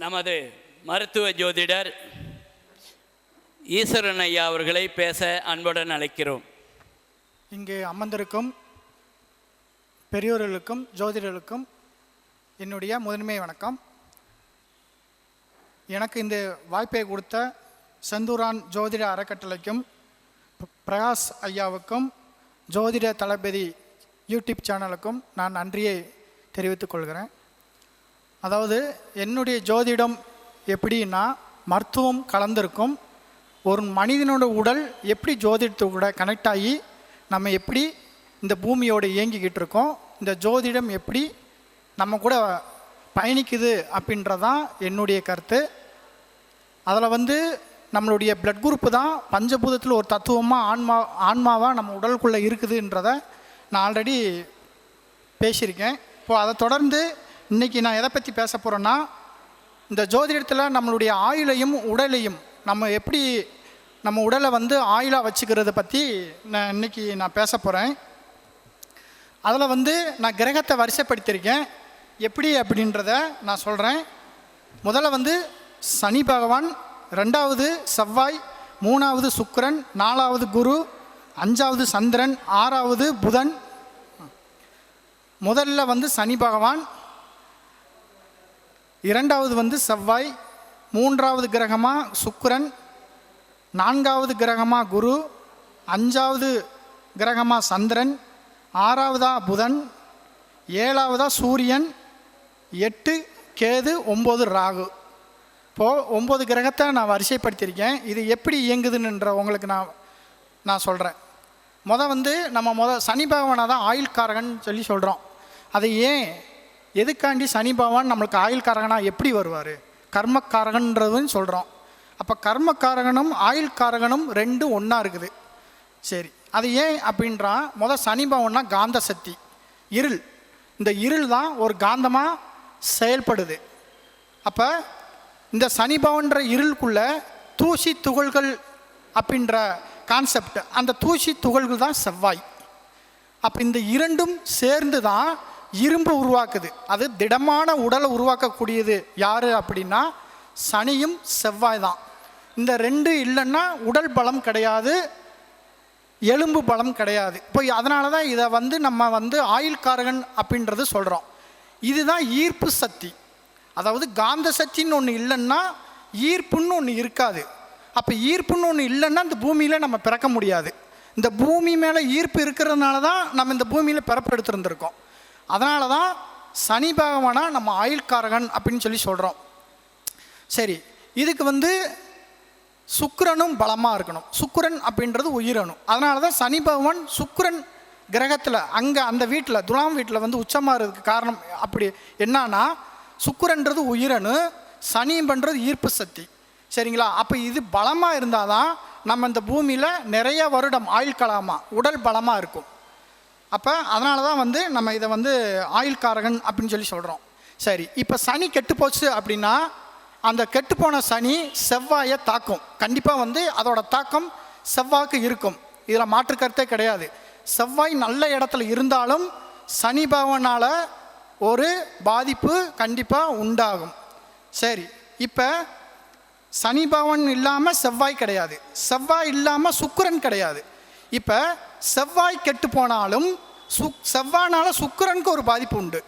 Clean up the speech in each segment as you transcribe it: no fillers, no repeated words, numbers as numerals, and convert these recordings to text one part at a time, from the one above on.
நமது மருத்துவ ஜோதிடர் ஈஸ்வரன் ஐயா அவர்களை பேச அன்புடன் அழைக்கிறோம். இங்கே அமர்ந்திருக்கும் பெரியோர்களுக்கும் ஜோதிடர்களுக்கும் என்னுடைய முதன்மை வணக்கம். எனக்கு இந்த வாய்ப்பை கொடுத்த செந்தூரான் ஜோதிட அறக்கட்டளைக்கும் பிரகாஷ் ஐயாவுக்கும் ஜோதிட தளபதி யூடியூப் சேனலுக்கும் நான் நன்றியை தெரிவித்துக் கொள்கிறேன். அதாவது என்னுடைய ஜோதிடம் எப்படின்னா மருத்துவம் கலந்திருக்கும். ஒரு மனிதனோட உடல் எப்படி ஜோதிடத்து கூட கனெக்ட் ஆகி நம்ம எப்படி இந்த பூமியோடு இயங்கிக்கிட்டு இருக்கோம், இந்த ஜோதிடம் எப்படி நம்ம கூட பயணிக்குது அப்படின்றதான் என்னுடைய கருத்து. அதில் நம்மளுடைய பிளட் குரூப்பு தான் பஞ்சபூதத்தில் ஒரு தத்துவமாக ஆன்மாவாக நம்ம உடலுக்குள்ளே இருக்குதுன்றதை நான் ஆல்ரெடி பேசியிருக்கேன். இப்போது அதை தொடர்ந்து இன்றைக்கி நான் எதை பற்றி பேச போகிறேன்னா, இந்த ஜோதிடத்தில் நம்மளுடைய ஆயுளையும் உடலையும் நம்ம எப்படி நம்ம உடலை ஆயுளாக வச்சுக்கிறத பற்றி இன்றைக்கி நான் பேச போகிறேன். அதில் நான் கிரகத்தை வரிசைப்படுத்தியிருக்கேன். எப்படி அப்படின்றத நான் சொல்கிறேன். முதல்ல சனி பகவான், ரெண்டாவது செவ்வாய், மூணாவது சுக்கிரன், நாலாவது குரு, அஞ்சாவது சந்திரன், ஆறாவது புதன். முதல்ல சனி பகவான், இரண்டாவது செவ்வாய், மூன்றாவது கிரகமாக சுக்கிரன், நான்காவது கிரகமாக குரு, அஞ்சாவது கிரகமாக சந்திரன், ஆறாவதாக புதன், ஏழாவதாக சூரியன், 8 கேது, 9 ராகு. இப்போது 9 கிரகத்தை நான் வரிசைப்படுத்தியிருக்கேன். இது எப்படி இயங்குதுன்ற உங்களுக்கு நான் சொல்கிறேன். நம்ம சனி பகவானை தான் ஆயுள்காரகன் சொல்லி சொல்கிறோம். அது ஏன், எதுக்காண்டி சனி பகவான் நம்மளுக்கு ஆயுள்காரகனாக எப்படி வருவார், கர்மக்காரகன்றதுன்னு சொல்கிறோம். அப்போ கர்மக்காரகனும் ஆயுள்காரகனும் ரெண்டும் ஒன்றா இருக்குது. சரி, அது ஏன் அப்படின்றா, சனி பகவான்னா காந்த சக்தி, இருள். இந்த இருள் தான் ஒரு காந்தமாக செயல்படுது. அப்போ இந்த சனி பகவான்ற இருளுக்குள்ளே தூசி துகள்கள் அப்படின்ற கான்செப்ட், அந்த தூசி துகள்கள் தான் செவ்வாய். அப்போ இந்த இரண்டும் சேர்ந்து தான் இரும்பு உருவாக்குது. அது திடமான உடலை உருவாக்கக்கூடியது யார் அப்படின்னா சனியும் செவ்வாய் தான். இந்த ரெண்டு இல்லைன்னா உடல் பலம் கிடையாது, எலும்பு பலம் கிடையாது. இப்போ அதனால தான் இதை நம்ம ஆயுள்காரகன் அப்படின்றது சொல்கிறோம். இதுதான் ஈர்ப்பு சக்தி. அதாவது காந்த சக்தின்னு ஒன்று இல்லைன்னா ஈர்ப்புன்னு ஒன்று இருக்காது. அப்போ ஈர்ப்புன்னு ஒன்று இல்லைன்னா இந்த பூமியில் நம்ம பிறக்க முடியாது. இந்த பூமி மேலே ஈர்ப்பு இருக்கிறதுனால தான் நம்ம இந்த பூமியில் பிறப்பெடுத்துருந்துருக்கோம். அதனால தான் சனி பகவானாக நம்ம ஆயுள்காரகன் அப்படின்னு சொல்லி சொல்கிறோம். சரி, இதுக்கு சுக்கிரனும் பலமாக இருக்கணும். சுக்கிரன் அப்படின்றது உயிரணு. அதனால தான் சனி பகவான் சுக்கிரன் கிரகத்தில் அங்கே அந்த வீட்டில் துலாம் வீட்டில் உச்சமாக இருக்கிறதுக்கு காரணம். அப்படி என்னன்னா, சுக்கிரன்றது உயிரணு, சனி பண்ணுறது ஈர்ப்பு சக்தி. சரிங்களா? அப்போ இது பலமாக இருந்தால் தான் நம்ம இந்த பூமியில் நிறைய வருடம் ஆயுள்காலமாக உடல் பலமாக இருக்கும். அப்போ அதனால தான் நம்ம இதை ஆயுள்காரகன் அப்படின்னு சொல்லி சொல்கிறோம். சரி, இப்போ சனி கெட்டு போச்சு அப்படின்னா அந்த கெட்டுப்போன சனி செவ்வாயை தாக்கும். கண்டிப்பாக அதோட தாக்கம் செவ்வாய்க்கு இருக்கும். இதில் மாற்றுக்கருத்தே கிடையாது. செவ்வாய் நல்ல இடத்துல இருந்தாலும் சனி பகவானால் ஒரு பாதிப்பு கண்டிப்பாக உண்டாகும். சரி, இப்போ சனி பகவான் இல்லாமல் செவ்வாய் கிடையாது, செவ்வாய் இல்லாமல் சுக்கிரன் கிடையாது. இப்போ செவ்வாய் கெட்டு போனாலும் செவ்வாய்னால சுக்கிரனுக்கு ஒரு பாதிப்பு உண்டு.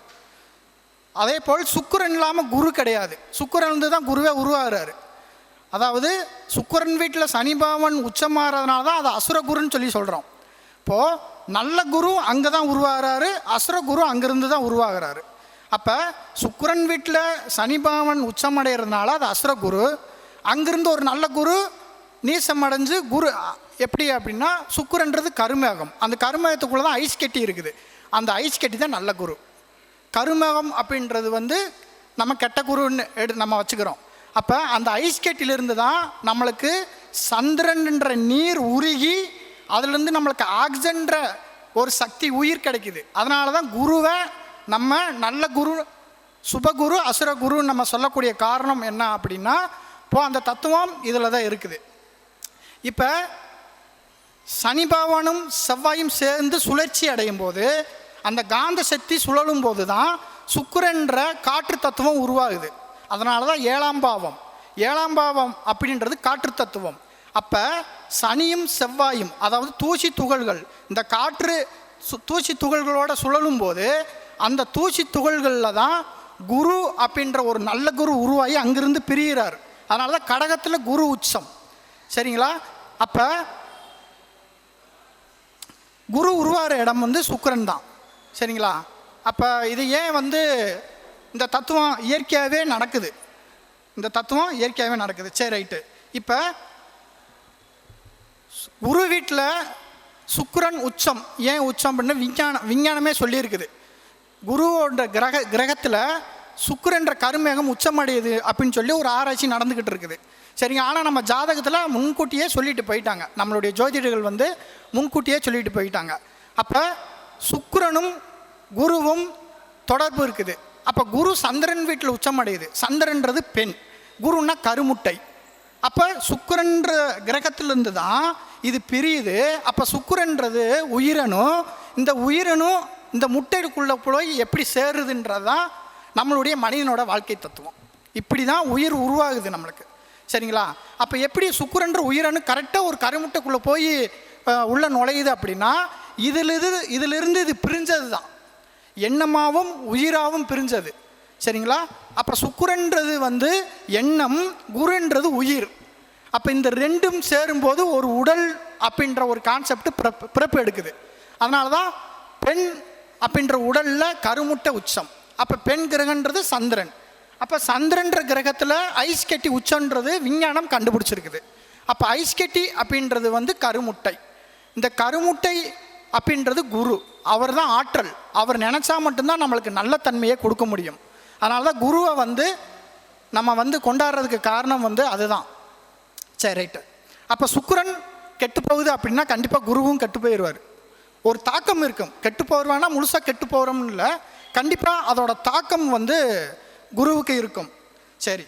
அதே போல் சுக்கிரன் இல்லாமல் குரு கிடையாது. சுக்கிரன் தான் குருவே உருவாகிறாரு. அதாவது சுக்கிரன் வீட்டில் சனி பகவான் உச்சமாகறதுனால தான் அது அசுர குருன்னு சொல்லி சொல்கிறோம். இப்போது நல்ல குரு அங்கே தான் உருவாகிறாரு, அசுர குரு அங்கேருந்து தான் உருவாகிறாரு. அப்போ சுக்கிரன் வீட்டில் சனி பகவான் உச்சமடைகிறதுனால அது அசுர குரு, அங்கிருந்து ஒரு நல்ல குரு நீசம் அடைஞ்சு குரு. எப்படி அப்படின்னா, சுக்கிரன்றது கருமேகம். அந்த கருமேகத்துக்குள்ளே தான் ஐஸ் கட்டி இருக்குது. அந்த ஐஸ் கட்டி தான் நல்ல குரு. கருமேகம் அப்படின்றது நம்ம கெட்ட குருன்னு நம்ம வச்சுக்கிறோம். அப்போ அந்த ஐஸ் கட்டிலிருந்து தான் நம்மளுக்கு சந்திரன்ற நீர் உருகி அதுலேருந்து நம்மளுக்கு ஆக்சிஜன்ற ஒரு சக்தி உயிர் கிடைக்குது. அதனால தான் குருவை நம்ம நல்ல குரு, சுபகுரு, அசுர குருன்னு நம்ம சொல்லக்கூடிய காரணம் என்ன அப்படின்னா, இப்போது அந்த தத்துவம் இதில் தான் இருக்குது. இப்போ சனி பகவானும் செவ்வாயும் சேர்ந்து சுழற்சி அடையும் போது அந்த காந்த சக்தி சுழலும் போது தான் சுக்கிரன்ற காற்று தத்துவம் உருவாகுது. அதனால தான் 7ஆம் பாவம். 7ஆம் பாவம் அப்படின்றது காற்று தத்துவம். அப்போ சனியும் செவ்வாயும், அதாவது தூசி துகள்கள், இந்த காற்று தூசி துகள்களோட சுழலும் போது அந்த தூசி துகள்களில் தான் குரு அப்படின்ற ஒரு நல்ல குரு உருவாகி அங்கிருந்து பிரிகிறார். அதனால தான் கடகத்தில் குரு உச்சம். சரிங்களா? அப்போ குரு உருவாகிற இடம் வந்து சுக்கிரன் தான். சரிங்களா? அப்போ இது ஏன் வந்து இந்த தத்துவம் இயற்கையாகவே நடக்குது. இந்த தத்துவம் இயற்கையாகவே நடக்குது. சரி, ரைட்டு. இப்போ குரு வீட்டில் சுக்கிரன் உச்சம். ஏன் உச்சம் அப்படின்னு விஞ்ஞானமே சொல்லியிருக்குது. குருவோட கிரகத்தில் சுக்கிரன்ற கருமேகம் உச்சமடையுது அப்படின்னு சொல்லி ஒரு ஆராய்ச்சி நடந்துக்கிட்டு இருக்குது. சரிங்க. ஆனால் நம்ம ஜாதகத்தில் முன்கூட்டியே சொல்லிட்டு போயிட்டாங்க. நம்மளுடைய ஜோதிடர்கள் வந்து முன்கூட்டியே சொல்லிட்டு போயிட்டாங்க. அப்போ சுக்கிரனும் குருவும் தொடர்பு இருக்குது. அப்போ குரு சந்திரன் வீட்டில் உச்சமடையுது. சந்திரன்றது பெண், குருன்னா கருமுட்டை. அப்போ சுக்கிரன்ற கிரகத்திலிருந்து தான் இது பிரியுது. அப்போ சுக்கிரன்றது உயிரணும். இந்த உயிரணும் இந்த முட்டைக்குள்ளே போய் எப்படி சேருதுன்றதான் நம்மளுடைய மனிதனோட வாழ்க்கை தத்துவம். இப்படி தான் உயிர் உருவாகுது நம்மளுக்கு. சரிங்களா? அப்போ எப்படி சுக்கிரன்ற உயிரணு கரெக்டாக ஒரு கருமுட்டைக்குள்ளே போய் உள்ள நுழையுது அப்படின்னா இதிலிருந்து இது பிரிஞ்சது தான். எண்ணமாகவும் உயிராகவும் பிரிஞ்சது. சரிங்களா? அப்போ சுக்கிரன்றது வந்து எண்ணம், குருன்றது உயிர். அப்போ இந்த ரெண்டும் சேரும்போது ஒரு உடல் அப்படின்ற ஒரு கான்செப்ட் பிறப்பு எடுக்குது. அதனால தான் பெண் அப்படின்ற உடலில் கருமுட்டை உச்சம். அப்போ பெண் கிரகன்றது சந்திரன். அப்போ சந்திரன்ற கிரகத்தில் ஐஸ் கட்டி உச்சன்றது விஞ்ஞானம் கண்டுபிடிச்சிருக்குது. அப்போ ஐஸ் கட்டி அப்படின்றது வந்து கருமுட்டை. இந்த கருமுட்டை அப்படின்றது குரு. அவர் தான் ஆற்றல். அவர் நினச்சா மட்டும்தான் நம்மளுக்கு நல்ல தன்மையை கொடுக்க முடியும். அதனால தான் குருவை வந்து நம்ம வந்து கொண்டாடுறதுக்கு காரணம் வந்து அதுதான். சரி, ரைட்டு. அப்போ சுக்கிரன் கெட்டு போகுது அப்படின்னா கண்டிப்பாக குருவும் கெட்டு போயிடுவார். ஒரு தாக்கம் இருக்கும். கெட்டு போயிடுவான்னா முழுசாக கெட்டு போகிறோம்னு இல்லை, கண்டிப்பாக அதோட தாக்கம் வந்து குருவுக்கு இருக்கும். சரி,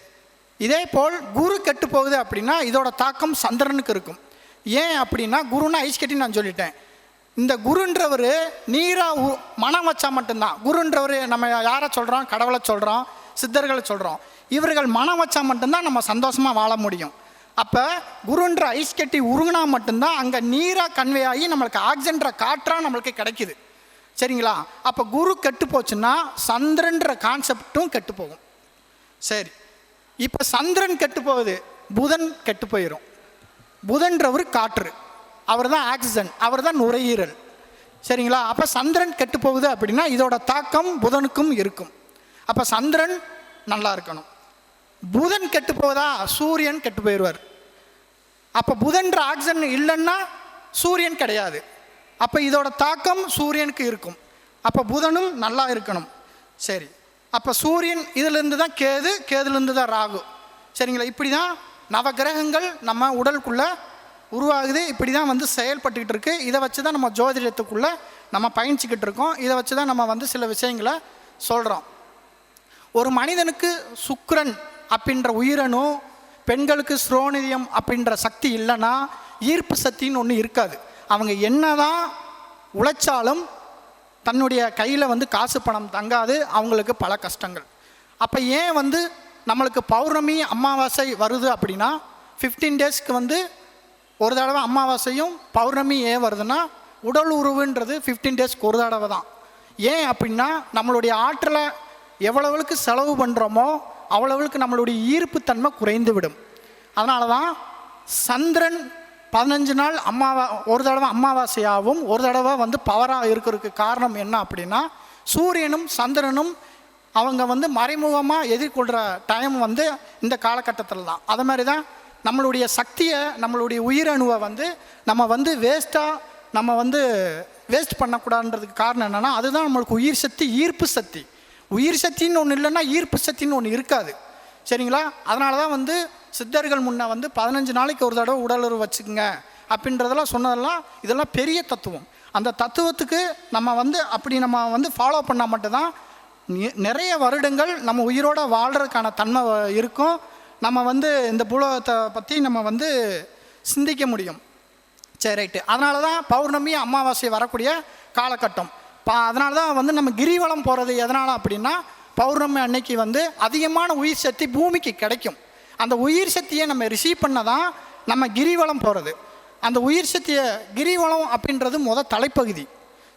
இதே போல் குரு கெட்டு போகுது அப்படின்னா இதோட தாக்கம் சந்திரனுக்கு இருக்கும். ஏன் அப்படின்னா குருன்னா ஐஸ் கட்டி நான் சொல்லிட்டேன். இந்த குருன்றவர் நீராக மனம் வச்சா மட்டும்தான். குருன்றவர் நம்ம யாரை சொல்கிறோம்? கடவுளை சொல்கிறோம், சித்தர்களை சொல்கிறோம். இவர்கள் மனம் வச்சா மட்டும்தான் நம்ம சந்தோஷமாக வாழ முடியும். அப்போ குருன்ற ஐஸ் கட்டி உருகுனா மட்டும்தான் அங்கே நீராக கன்வே ஆகி நம்மளுக்கு ஆக்சிஜன்ற காற்றாக நம்மளுக்கு கிடைக்குது. சரிங்களா? அப்போ குரு கெட்டு போச்சுன்னா சந்திரன்ற கான்செப்டும் கெட்டு போகும். சரி, இப்போ சந்திரன் கெட்டு போகுது, புதன் கெட்டு போயிடும். புதன்றவர் காற்று, அவர் தான் ஆக்சிஜன், அவர் தான் நுரையீரல். சரிங்களா? அப்போ சந்திரன் கெட்டு போகுது அப்படின்னா இதோட தாக்கம் புதனுக்கும் இருக்கும். அப்போ சந்திரன் நல்லா இருக்கணும். புதன் கெட்டு போகுதா, சூரியன் கெட்டு போயிடுவார். அப்போ புதன்ற ஆக்சிஜன் இல்லைன்னா சூரியன் கிடையாது. அப்போ இதோட தாக்கம் சூரியனுக்கு இருக்கும். அப்போ புதனும் நல்லா இருக்கணும். சரி, அப்போ சூரியன் இதிலேருந்து தான் கேது, கேதுலேருந்து தான் ராகு. சரிங்களா? இப்படி தான் நவகிரகங்கள் நம்ம உடலுக்குள்ளே உருவாகுது. இப்படி தான் வந்து செயல்பட்டுக்கிட்டு இருக்குது. இதை வச்சு தான் நம்ம ஜோதிடத்துக்குள்ளே நம்ம பயணிச்சுக்கிட்டு இருக்கோம். இதை வச்சு தான் நம்ம வந்து சில விஷயங்களை சொல்கிறோம். ஒரு மனிதனுக்கு சுக்கிரன் அப்படின்ற உயிரணும், பெண்களுக்கு ஸ்ரோனிதியம் அப்படின்ற சக்தி இல்லைன்னா ஈர்ப்பு சக்தின்னு ஒன்று இருக்காது. அவங்க என்ன தான் உழைச்சாலும் தன்னுடைய கையில் வந்து காசு பணம் தங்காது. அவங்களுக்கு பல கஷ்டங்கள். அப்போ ஏன் வந்து நம்மளுக்கு பௌர்ணமி அமாவாசை வருது அப்படின்னா 15 டேஸ்க்கு வந்து ஒரு தடவை அமாவாசையும் பௌர்ணமி ஏன் வருதுன்னா உடல் உறவுன்றது 15 டேஸ்க்கு ஒரு தடவை தான். ஏன் அப்படின்னா நம்மளுடைய ஆற்றலை எவ்வளவுக்கு செலவு பண்ணுறோமோ அவ்வளவுக்கு நம்மளுடைய ஈர்ப்புத்தன்மை குறைந்து விடும். அதனால தான் சந்திரன் 15 நாள் ஒரு தடவை அமாவாசையாகவும் ஒரு தடவை வந்து பவராக இருக்கிறதுக்கு காரணம் என்ன அப்படின்னா சூரியனும் சந்திரனும் அவங்க வந்து மறைமுகமாக எதிர்கொள்கிற டைம் வந்து இந்த காலகட்டத்தில் தான். அது மாதிரி தான் நம்மளுடைய சக்தியை, நம்மளுடைய உயிரணுவை வந்து நம்ம வந்து நம்ம வந்து வேஸ்ட் பண்ணக்கூடாதுன்றதுக்கு காரணம் என்னென்னா அதுதான் நம்மளுக்கு உயிர் சக்தி, ஈர்ப்பு சக்தி. உயிர் சக்தின்னு ஒன்று இல்லைன்னா ஈர்ப்பு சக்தின்னு ஒன்று இருக்காது. சரிங்களா? அதனால தான் வந்து சித்தர்கள் முன்னே வந்து 15 நாளைக்கு ஒரு தடவை உடலுறவு வச்சுக்கோங்க அப்படின்றதெல்லாம் சொன்னதெல்லாம் இதெல்லாம் பெரிய தத்துவம். அந்த தத்துவத்துக்கு நம்ம வந்து அப்படி நம்ம வந்து ஃபாலோ பண்ணால் மட்டும்தான் நிறைய வருடங்கள் நம்ம உயிரோடு வாழ்கிறதுக்கான தன்மை இருக்கும். நம்ம வந்து இந்த புலகத்தை பற்றி நம்ம வந்து சிந்திக்க முடியும். சரி, ரைட்டு. அதனால தான் பௌர்ணமி அமாவாசை வரக்கூடிய காலகட்டம். அதனால தான் வந்து நம்ம கிரிவலம் போகிறது எதனால் அப்படின்னா பௌர்ணமி அன்னைக்கு வந்து அதிகமான உயிர் சக்தி பூமிக்கு கிடைக்கும். அந்த உயிர் சக்தியை நம்ம ரிசீவ் பண்ண தான் நம்ம கிரிவலம் போகிறது. அந்த உயிர் சக்தியை கிரிவலம் அப்படின்றது தலைப்பகுதி.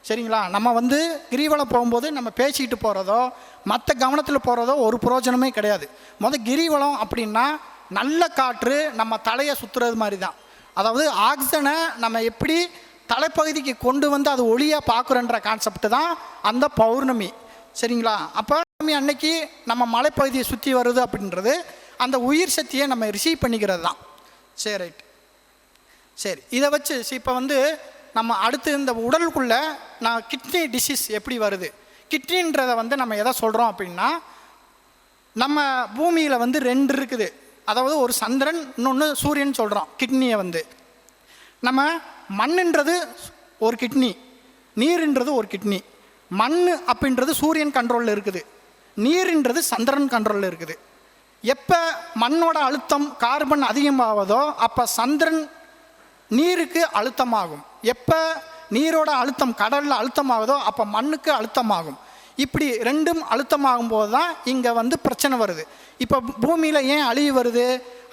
சரிங்களா? நம்ம வந்து கிரிவலம் போகும்போது நம்ம பேசிக்கிட்டு போகிறதோ மற்ற கவனத்தில் போகிறதோ ஒரு பிரயோஜனமே கிடையாது. கிரிவலம் அப்படின்னா நல்ல காற்று நம்ம தலையை சுற்றுறது மாதிரி தான். அதாவது ஆக்சிஜனை நம்ம எப்படி தலைப்பகுதிக்கு கொண்டு வந்து அது ஒளியாக பார்க்குறன்ற கான்செப்ட் தான் அந்த பௌர்ணமி. சரிங்களா? அப்போ பௌர்ணமி அன்னைக்கு நம்ம மலைப்பகுதியை சுற்றி வருது அப்படின்றது அந்த உயிர் சக்தியை நம்ம ரிசீவ் பண்ணிக்கிறது தான். சரி, ரைட். சரி, இதை வச்சு இப்போ வந்து நம்ம அடுத்து இந்த உடலுக்குள்ளே நான் கிட்னி டிசீஸ் எப்படி வருது, கிட்னின்றதை வந்து நம்ம எதை சொல்கிறோம் அப்படின்னா, நம்ம பூமியில் வந்து 2 இருக்குது. அதாவது ஒரு சந்திரன், இன்னொன்று சூரியன் சொல்கிறோம். கிட்னியை வந்து நம்ம மண்ணுன்றது ஒரு கிட்னி, நீருன்றது ஒரு கிட்னி. மண் அப்படின்றது சூரியன் கண்ட்ரோலில் இருக்குது, நீருன்றது சந்திரன் கண்ட்ரோலில் இருக்குது. எப்போ மண்ணோட அழுத்தம் கார்பன் அதிகமாவதோ அப்போ சந்திரன் நீருக்கு அழுத்தமாகும். எப்போ நீரோட அழுத்தம் கடலில் அழுத்தமாகுதோ அப்போ மண்ணுக்கு அழுத்தமாகும். இப்படி 2ம் அழுத்தமாகும் போது தான் இங்கே வந்து பிரச்சனை வருது. இப்போ பூமியில் ஏன் அழிவு வருது?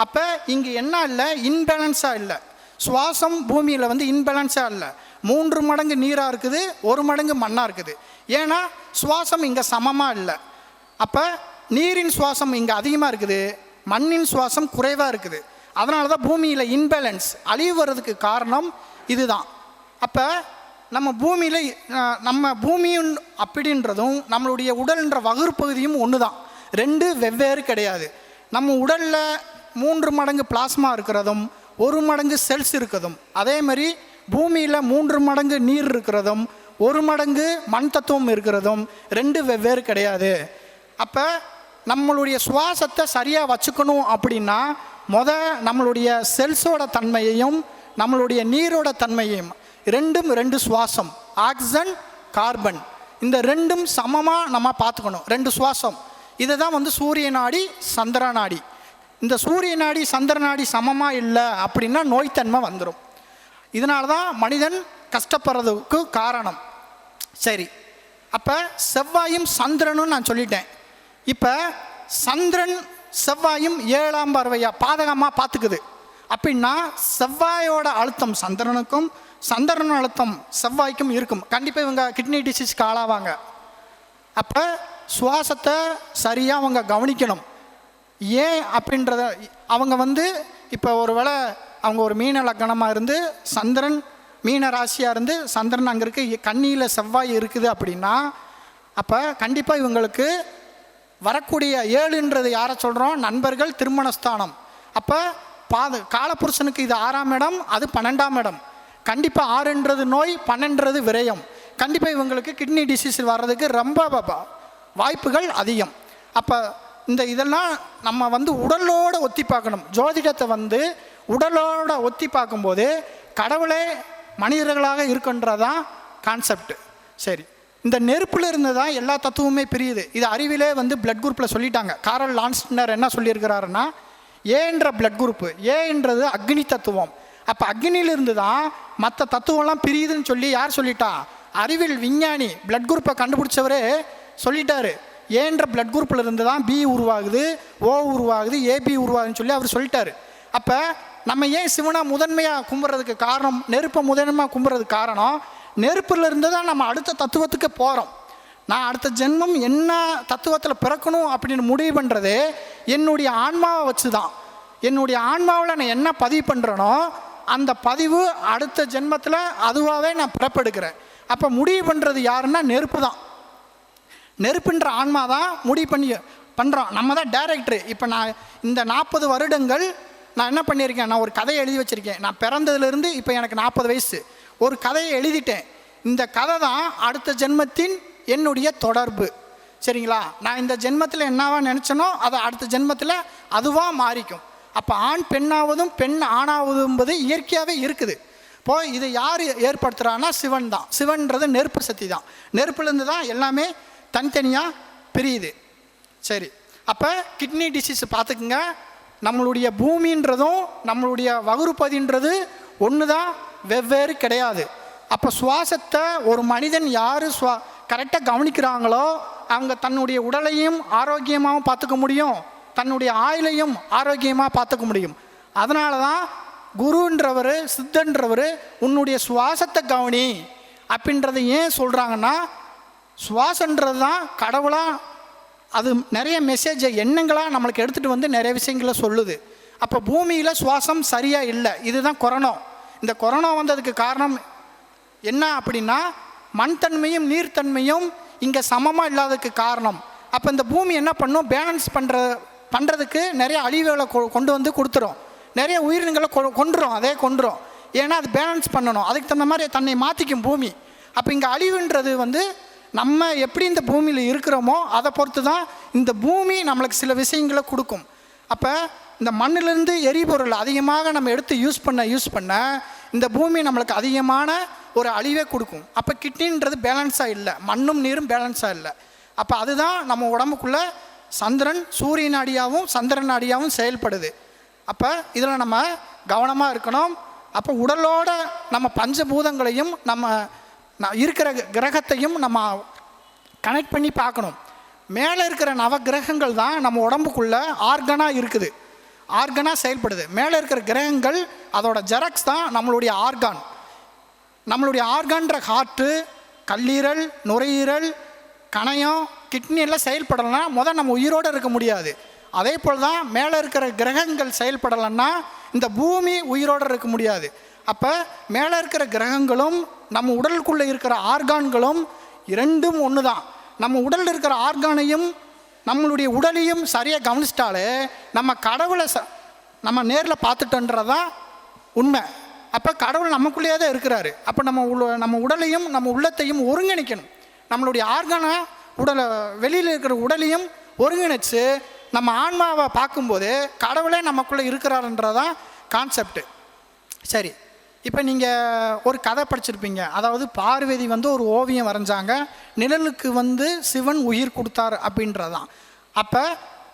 அப்போ இங்கே என்ன இல்லை, இன்பேலன்ஸாக இல்லை. சுவாசம் பூமியில் வந்து இன்பேலன்ஸாக இல்லை. 3 மடங்கு நீராக இருக்குது, 1 மடங்கு மண்ணாக இருக்குது. ஏன்னா சுவாசம் இங்கே சமமாக இல்லை. அப்போ நீரின் சுவாசம் இங்கே அதிகமாக இருக்குது, மண்ணின் சுவாசம் குறைவாக இருக்குது. அதனால தான் பூமியில் இன்பேலன்ஸ் அழிவு வர்றதுக்கு காரணம் இதுதான். அப்போ நம்ம பூமியில் நம்ம பூமியும் அப்படின்றதும் நம்மளுடைய உடல்ன்ற வகுப்பகுதியும் ஒன்று தான், 2 வெவ்வேறு கிடையாது. நம்ம உடலில் 3 மடங்கு பிளாஸ்மா இருக்கிறதும் 1 மடங்கு செல்ஸ் இருக்கிறதும், அதே மாதிரி பூமியில் 3 மடங்கு நீர் இருக்கிறதும் 1 மடங்கு மண் தத்துவம் இருக்கிறதும் 2 வெவ்வேறு கிடையாது. அப்போ நம்மளுடைய சுவாசத்தை சரியாக வச்சுக்கணும் அப்படின்னா நம்மளுடைய செல்ஸோட தன்மையையும் நம்மளுடைய நீரோட தன்மையையும் 2 சுவாசம், ஆக்சிஜன் கார்பன், இந்த 2ம் சமமாக நம்ம பார்த்துக்கணும். 2 சுவாசம். இதை தான் வந்து சூரிய நாடி சந்திர நாடி. இந்த சூரிய நாடி சந்திர நாடி சமமாக இல்லை அப்படின்னா நோய்த்தன்மை வந்துடும். இதனால தான் மனிதன் கஷ்டப்படுறதுக்கு காரணம். சரி, அப்போ செவ்வாயும் சந்திரனும் நான் சொல்லிட்டேன். இப்போ சந்திரன் செவ்வாயும் 7ஆம் பார்வையாக பாதகமாக பார்த்துக்குது அப்படின்னா செவ்வாயோட அழுத்தம் சந்திரனுக்கும் சந்திரன் அழுத்தம் செவ்வாய்க்கும் இருக்கும். கண்டிப்பாக இவங்க கிட்னி டிசீஸ்க்கு ஆளாவாங்க. அப்போ சுவாசத்தை சரியாக அவங்க கவனிக்கணும். ஏன் அப்படின்றத அவங்க வந்து இப்போ ஒரு வேளை அவங்க ஒரு மீன லக்னமாக இருந்து சந்திரன் மீன ராசியாக இருந்து சந்திரன் அங்கே இருக்குது, கன்னியில் செவ்வாய் இருக்குது அப்படின்னா அப்போ கண்டிப்பாக இவங்களுக்கு வரக்கூடிய 7ன்றது யாரை சொல்கிறோம், நண்பர்கள், திருமணஸ்தானம். அப்போ காலப்புருஷனுக்கு இது 6ஆம் இடம், அது 12ஆம் இடம். கண்டிப்பாக 6ன்றது நோய், 12ன்றது விரயம். கண்டிப்பாக இவங்களுக்கு கிட்னி டிசீஸ் வர்றதுக்கு ரொம்ப வாய்ப்புகள் அதிகம். அப்போ இதெல்லாம் நம்ம வந்து உடலோடு ஒத்தி பார்க்கணும். ஜோதிடத்தை வந்து உடலோட ஒத்தி பார்க்கும்போது கடவுளே மனிதர்களாக இருக்குன்றதான் கான்செப்ட். சரி, இந்த நெருப்பில் இருந்து தான் எல்லா தத்துவமே பிரியுது. இது அறிவிலே வந்து பிளட் குரூப்பில் சொல்லிட்டாங்க. காரல் லான்ஸ்னர் என்ன சொல்லியிருக்கிறாருன்னா, ஏன்ற பிளட் குரூப்பு, ஏன்றது அக்னி தத்துவம். அப்போ அக்னியிலிருந்து தான் மற்ற தத்துவம்லாம் பிரியுதுன்னு சொல்லி யார் சொல்லிட்டா? அறிவியல் விஞ்ஞானி பிளட் குரூப்பை கண்டுபிடிச்சவரே சொல்லிட்டாரு. ஏன்ற பிளட் குரூப்பில் இருந்து தான் பி உருவாகுது, ஓ உருவாகுது, ஏபி உருவாகுதுன்னு சொல்லி அவர் சொல்லிட்டாரு. அப்போ நம்ம ஏன் சிவனை முதன்மையாக கும்பிட்றதுக்கு காரணம், நெருப்பை முதன்மையாக கும்பிட்றதுக்கு காரணம், நெருப்பில் இருந்து தான் நம்ம அடுத்த தத்துவத்துக்கு போகிறோம். நான் அடுத்த ஜென்மம் என்ன தத்துவத்தில் பிறக்கணும் அப்படின்னு முடிவு பண்ணுறது என்னுடைய ஆன்மாவை வச்சு தான். என்னுடைய ஆன்மாவில் நான் என்ன பதிவு பண்ணுறேனோ அந்த பதிவு அடுத்த ஜென்மத்தில் அதுவாகவே நான் பிறப்பெடுக்கிறேன். அப்போ முடிவு பண்ணுறது யாருன்னா நெருப்பு தான். நெருப்புன்ற ஆன்மா தான் முடிவு பண்ணுறோம். நம்ம தான் டைரக்டரு. இப்போ நான் இந்த 40 வருடங்கள் நான் என்ன பண்ணியிருக்கேன், நான் ஒரு கதையை எழுதி வச்சுருக்கேன். நான் பிறந்ததுலேருந்து இப்போ எனக்கு 40 வயசு. ஒரு கதையை எழுதிட்டேன். இந்த கதை தான் அடுத்த ஜென்மத்தின் என்னுடைய தொடர்பு. சரிங்களா? நான் இந்த ஜென்மத்தில் என்னவா நினச்சனோ அதை அடுத்த ஜென்மத்தில் அதுவாக மாறிக்கும். அப்போ ஆண் பெண்ணாவதும் பெண் ஆணாவதும் என்பது இயற்கையாகவே இருக்குது. இப்போது இதை யார் ஏற்படுத்துகிறான்னா சிவன் தான். சிவன்றது நெருப்பு சக்தி தான். நெருப்புலேருந்து தான் எல்லாமே தனித்தனியாக பிரியுது. சரி, அப்போ கிட்னி டிசீஸ் பார்த்துக்குங்க. நம்மளுடைய பூமின்றதும் நம்மளுடைய வகுப்பதின்றது ஒன்று தான், வெவ்வேறு கிடையாது. அப்போ சுவாசத்தை ஒரு மனிதன் யார் கரெக்டாக கவனிக்கிறாங்களோ அவங்க தன்னுடைய உடலையும் ஆரோக்கியமாகவும் பார்த்துக்க முடியும், தன்னுடைய ஆயுளையும் ஆரோக்கியமாக பார்த்துக்க முடியும். அதனால தான் குருன்றவர், சித்தன்றவர் உன்னுடைய சுவாசத்தை கவனி அப்படின்றத ஏன் சொல்கிறாங்கன்னா, சுவாசன்றது தான் கடவுளாக அது நிறைய மெசேஜை எண்ணங்களாக நம்மளுக்கு எடுத்துகிட்டு வந்து நிறைய விஷயங்களை சொல்லுது. அப்போ பூமியில் சுவாசம் சரியாக இல்லை. இதுதான் கொரோனா. இந்த கொரோனா வந்ததுக்கு காரணம் என்ன அப்படின்னா, மண்தன்மையும் நீர்த்தன்மையும் இங்கே சமமாக இல்லாததுக்கு காரணம். அப்போ இந்த பூமி என்ன பண்ணும், பேலன்ஸ் பண்ணுறதுக்கு நிறைய அழிவுகளை கொண்டு வந்து கொடுத்துரும், நிறைய உயிரினங்களை கொண்டுரும், அதே கொண்டுரும். ஏன்னா அது பேலன்ஸ் பண்ணணும், அதுக்கு தகுந்த மாதிரி தன்னை மாற்றிக்கும் பூமி. அப்போ இங்கே அழிவுன்றது வந்து நம்ம எப்படி இந்த பூமியில் இருக்கிறோமோ அதை பொறுத்து தான் இந்த பூமி நம்மளுக்கு சில விஷயங்களை கொடுக்கும். அப்போ இந்த மண்ணிலேருந்து எரிபொருள் அதிகமாக நம்ம எடுத்து யூஸ் பண்ண இந்த பூமி நம்மளுக்கு அதிகமான ஒரு அழிவே கொடுக்கும். அப்போ கிட்னின்றது பேலன்ஸாக இல்லை, மண்ணும் நீரும் பேலன்ஸாக இல்லை. அப்போ அதுதான் நம்ம உடம்புக்குள்ளே சந்திரன் சூரிய நாடியாகவும் சந்திரன் நாடியாகவும் செயல்படுது. அப்போ இதில் நம்ம கவனமாக இருக்கணும். அப்போ உடலோட நம்ம பஞ்சபூதங்களையும் நம்ம இருக்கிற கிரகத்தையும் நம்ம கனெக்ட் பண்ணி பார்க்கணும். மேலே இருக்கிற நவகிரகங்கள் தான் நம்ம உடம்புக்குள்ளே ஆர்கனாக இருக்குது, ஆர்கனாக செயல்படுது. மேலே இருக்கிற கிரகங்கள் அதோட ஜெராக்ஸ் தான் நம்மளுடைய ஆர்கான். நம்மளுடைய ஆர்கான்ற ஹார்ட்டு, கல்லீரல், நுரையீரல், கணையம், கிட்னி எல்லாம் செயல்படலைன்னா நம்ம உயிரோடு இருக்க முடியாது. அதே போல் தான் மேலே இருக்கிற கிரகங்கள் செயல்படலைன்னா இந்த பூமி உயிரோடு இருக்க முடியாது. அப்போ மேலே இருக்கிற கிரகங்களும் நம்ம உடலுக்குள்ளே இருக்கிற ஆர்கான்களும் இரண்டும் ஒன்று தான். நம்ம உடலில் இருக்கிற ஆர்கானையும் நம்மளுடைய உடலையும் சரியாக கவனிச்சிட்டாலே நம்ம கடவுளை நம்ம நேரில் பார்த்துட்டோன்றதான் உண்மை. அப்போ கடவுள் நமக்குள்ளேயே தான் இருக்கிறாரு. அப்போ நம்ம உடலையும் நம்ம உள்ளத்தையும் ஒருங்கிணைக்கணும். நம்மளுடைய ஆர்கானை உடலை வெளியில் இருக்கிற உடலையும் ஒருங்கிணைச்சு நம்ம ஆன்மாவை பார்க்கும்போது கடவுளே நமக்குள்ளே இருக்கிறாருன்றதான் கான்செப்டு. சரி, இப்போ நீங்கள் ஒரு கதை படிச்சிருப்பீங்க. அதாவது பார்வதி வந்து ஒரு ஓவியம் வரைஞ்சாங்க, நிழலுக்கு வந்து சிவன் உயிர் கொடுத்தார் அப்படின்றதான். அப்போ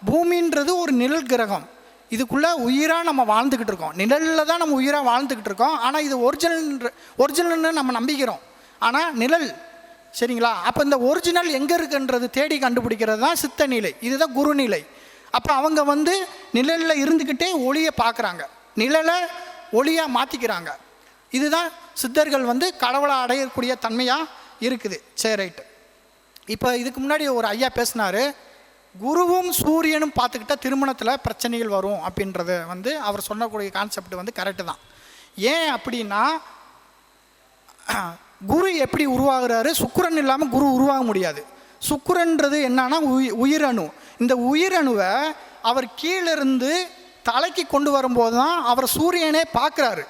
பூமின்றது ஒரு நிழல் கிரகம், இதுக்குள்ளே உயிராக நம்ம வாழ்ந்துக்கிட்டு இருக்கோம், நிழலில் தான் நம்ம உயிராக வாழ்ந்துக்கிட்டு இருக்கோம். ஆனால் இது ஒரிஜினல்னு நம்ம நம்பிக்கிறோம், ஆனால் நிழல். சரிங்களா? அப்போ இந்த ஒரிஜினல் எங்கே இருக்குன்றது தேடி கண்டுபிடிக்கிறது தான் சித்த நிலை, இதுதான் குருநிலை. அப்போ அவங்க வந்து நிழலில் இருந்துக்கிட்டே ஒளியை பார்க்குறாங்க, நிழலை ஒளியாக மாற்றிக்கிறாங்க. இதுதான் சித்தர்கள் வந்து கடவுளை அடையக்கூடிய தன்மையாக இருக்குது. சரி, ரைட்டு. இப்போ இதுக்கு முன்னாடி ஒரு ஐயா பேசினார், குருவும் சூரியனும் பார்த்துக்கிட்டால் திருமணத்தில் பிரச்சனைகள் வரும் அப்படின்றத வந்து அவர் சொன்னக்கூடிய கான்செப்ட் வந்து கரெக்டு தான். ஏன் அப்படின்னா, குரு எப்படி உருவாகிறாரு, சுக்கிரன் இல்லாமல் குரு உருவாக முடியாது. சுக்கிரன்றது என்னன்னா உயிரணு. இந்த உயிரணுவை அவர் கீழிருந்து தலைக்கு கொண்டு வரும்போது தான் அவர் சூரியனே பார்க்குறாரு.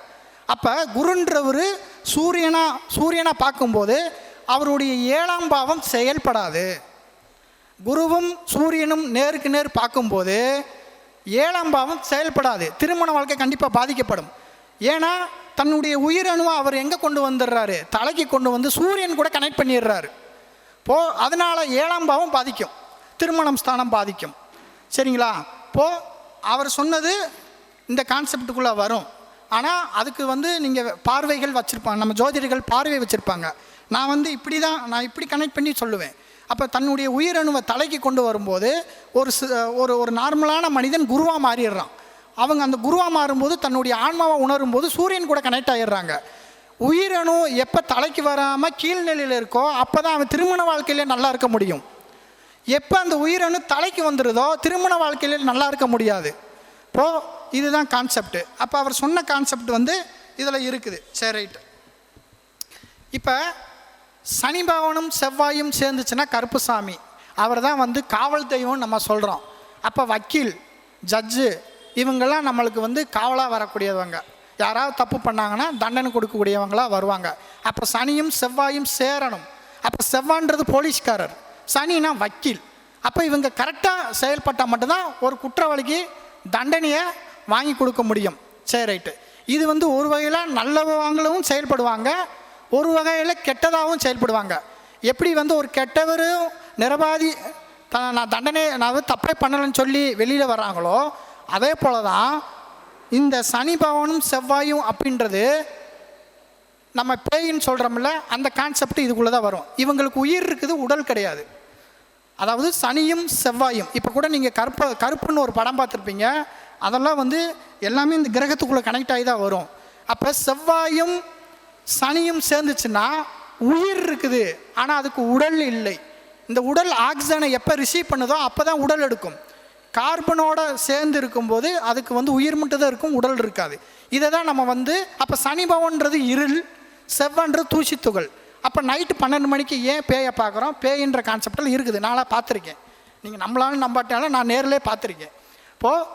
அப்போ குருன்றவர் சூரியனாக பார்க்கும்போது அவருடைய 7ஆம் பாவம் செயல்படாது. குருவும் சூரியனும் நேருக்கு நேர் பார்க்கும்போது 7ஆம் பாவம் செயல்படாது. திருமண வாழ்க்கை கண்டிப்பாக பாதிக்கப்படும். ஏன்னா தன்னுடைய உயிரணுவை அவர் எங்கே கொண்டு வந்துடுறாரு, தலைக்கு கொண்டு வந்து சூரியன் கூட கனெக்ட் பண்ணிடுறாரு. அதனால் 7ஆம் பாவம் பாதிக்கும், திருமணம் ஸ்தானம் பாதிக்கும். சரிங்களா? அவர் சொன்னது இந்த கான்செப்டுக்குள்ளே வரும். ஆனால் அதுக்கு வந்து நீங்கள் பார்வைகள் வச்சுருப்பாங்க, நம்ம ஜோதிடர்கள் பார்வை வச்சுருப்பாங்க. நான் வந்து இப்படி கனெக்ட் பண்ணி சொல்லுவேன். அப்போ தன்னுடைய உயிரணுவை தலைக்கு கொண்டு வரும்போது ஒரு நார்மலான மனிதன் குருவாக மாறிடுறான். அவங்க அந்த குருவாக மாறும்போது தன்னுடைய ஆன்மாவை உணரும்போது சூரியன் கூட கனெக்ட் ஆகிடுறாங்க. உயிரணு எப்போ தலைக்கு வராமல் கீழ்நிலையில் இருக்கோ அப்போ தான் அவன் திருமண வாழ்க்கையிலே நல்லா இருக்க முடியும். எப்போ அந்த உயிரணு தலைக்கு வந்துடுதோ திருமண வாழ்க்கையிலே நல்லா இருக்க முடியாது. இதுதான் கான்செப்ட். அப்போ அவர் சொன்ன கான்செப்ட் வந்து இதில் இருக்குது. சரி, ரைட்டு. இப்போ சனி பகவானும் செவ்வாயும் சேர்ந்துச்சுன்னா கருப்புசாமி, அவர் தான் வந்து காவல் தெய்வம் நம்ம சொல்கிறோம். அப்போ வக்கீல், ஜட்ஜு இவங்கெல்லாம் நம்மளுக்கு வந்து காவலாக வரக்கூடியவங்க. யாராவது தப்பு பண்ணாங்கன்னா தண்டனை கொடுக்கக்கூடியவங்களாக வருவாங்க. அப்போ சனியும் செவ்வாயும் சேரணும். அப்போ செவ்வான்றது போலீஸ்காரர், சனினா வக்கீல். அப்போ இவங்க கரெக்டாக செயல்பட்டால் மட்டும்தான் ஒரு குற்றவாளிக்கு தண்டனையை வாங்கி கொடுக்க முடியும். சரி, ரைட்டு. இது வந்து ஒரு வகையில் நல்லவங்களும் செயல்படுவாங்க, ஒரு வகையில் கெட்டதாகவும் செயல்படுவாங்க. எப்படி வந்து ஒரு கெட்டவரும் நிரபாதி நான் நான் தப்பே பண்ணலைன்னு சொல்லி வெளியில் வராங்களோ அதே போல தான் இந்த சனி பகவானும் செவ்வாயும் அப்படின்றது நம்ம பேயின்னு சொல்கிறோம்ல, அந்த கான்செப்ட் இதுக்குள்ளே தான் வரும். இவங்களுக்கு உயிர் இருக்குது, உடல் கிடையாது. அதாவது சனியும் செவ்வாயும். இப்போ கூட நீங்கள் கருப்புன்னு ஒரு படம் பார்த்துருப்பீங்க. அதெல்லாம் வந்து எல்லாமே இந்த கிரகத்துக்குள்ளே கனெக்ட் ஆகி தான் வரும். அப்போ செவ்வாயும் சனியும் சேர்ந்துச்சுன்னா உயிர் இருக்குது, ஆனால் அதுக்கு உடல் இல்லை. இந்த உடல் ஆக்சிஜனை எப்போ ரிசீவ் பண்ணுதோ அப்போ தான் உடல் எடுக்கும். கார்பனோட சேர்ந்து இருக்கும்போது அதுக்கு வந்து உயிர் மட்டும் தான் இருக்கும், உடல் இருக்காது. இதை தான் நம்ம வந்து அப்போ சனி பவன்றது இருள், செவ்வான்றது தூசி துகள். அப்போ நைட்டு 12 மணிக்கு ஏன் பேயை பார்க்குறோம்? பேயின்ற கான்செப்டில் இருக்குது, நானாக பார்த்துருக்கேன். நீங்கள் நம்மளாலும் நம்பாட்டாலும் நான் நேரிலே பார்த்துருக்கேன். இப்போது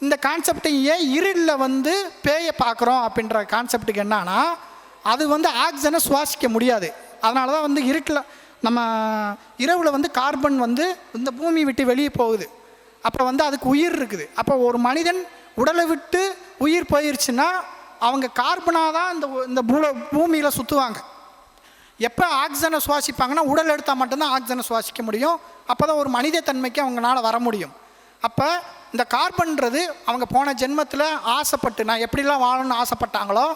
இந்த கான்செப்டை ஏன் இருளில் வந்து பேயை பார்க்குறோம் அப்படின்ற கான்செப்டுக்கு என்னன்னா, அது வந்து ஆக்சிஜனை சுவாசிக்க முடியாது. அதனால தான் வந்து இருட்டில் நம்ம இரவில் வந்து கார்பன் வந்து இந்த பூமி விட்டு வெளியே போகுது. அப்போ வந்து அதுக்கு உயிர் இருக்குது. அப்போ ஒரு மனிதன் உடலை விட்டு உயிர் போயிடுச்சுன்னா அவங்க கார்பனாக தான் இந்த பூமியில் சுற்றுவாங்க. எப்போ ஆக்சிஜனை சுவாசிப்பாங்கன்னா உடல் எடுத்தால் மட்டும்தான் ஆக்சிஜனை சுவாசிக்க முடியும். அப்போ தான் ஒரு மனித தன்மைக்கு அவங்களால வர முடியும். அப்போ இந்த கார்பன்றது அவங்க போன ஜென்மத்தில் ஆசைப்பட்டு நான் எப்படிலாம் வாழணும்னு ஆசைப்பட்டாங்களோ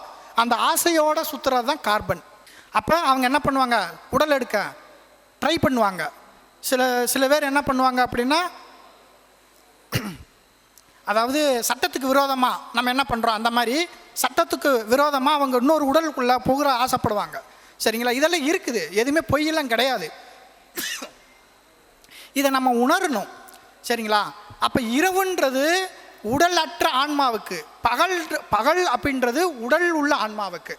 அந்த ஆசையோடு சுற்றுறது தான் கார்பன். அப்போ அவங்க என்ன பண்ணுவாங்க? உடல் எடுக்க ட்ரை பண்ணுவாங்க. சில பேர் என்ன பண்ணுவாங்க அப்படின்னா, அதாவது சட்டத்துக்கு விரோதமாக நம்ம என்ன பண்ணுறோம், அந்த மாதிரி சட்டத்துக்கு விரோதமாக அவங்க இன்னொரு உடலுக்குள்ளே புகுற ஆசைப்படுவாங்க. சரிங்களா? இதெல்லாம் இருக்குது, எதுவுமே பொய்யெல்லாம் கிடையாது. இதை நம்ம உணரணும். சரிங்களா? அப்போ இரவுன்றது உடல் அற்ற ஆன்மாவுக்கு, பகல் அப்படின்றது உடல் உள்ள ஆன்மாவுக்கு.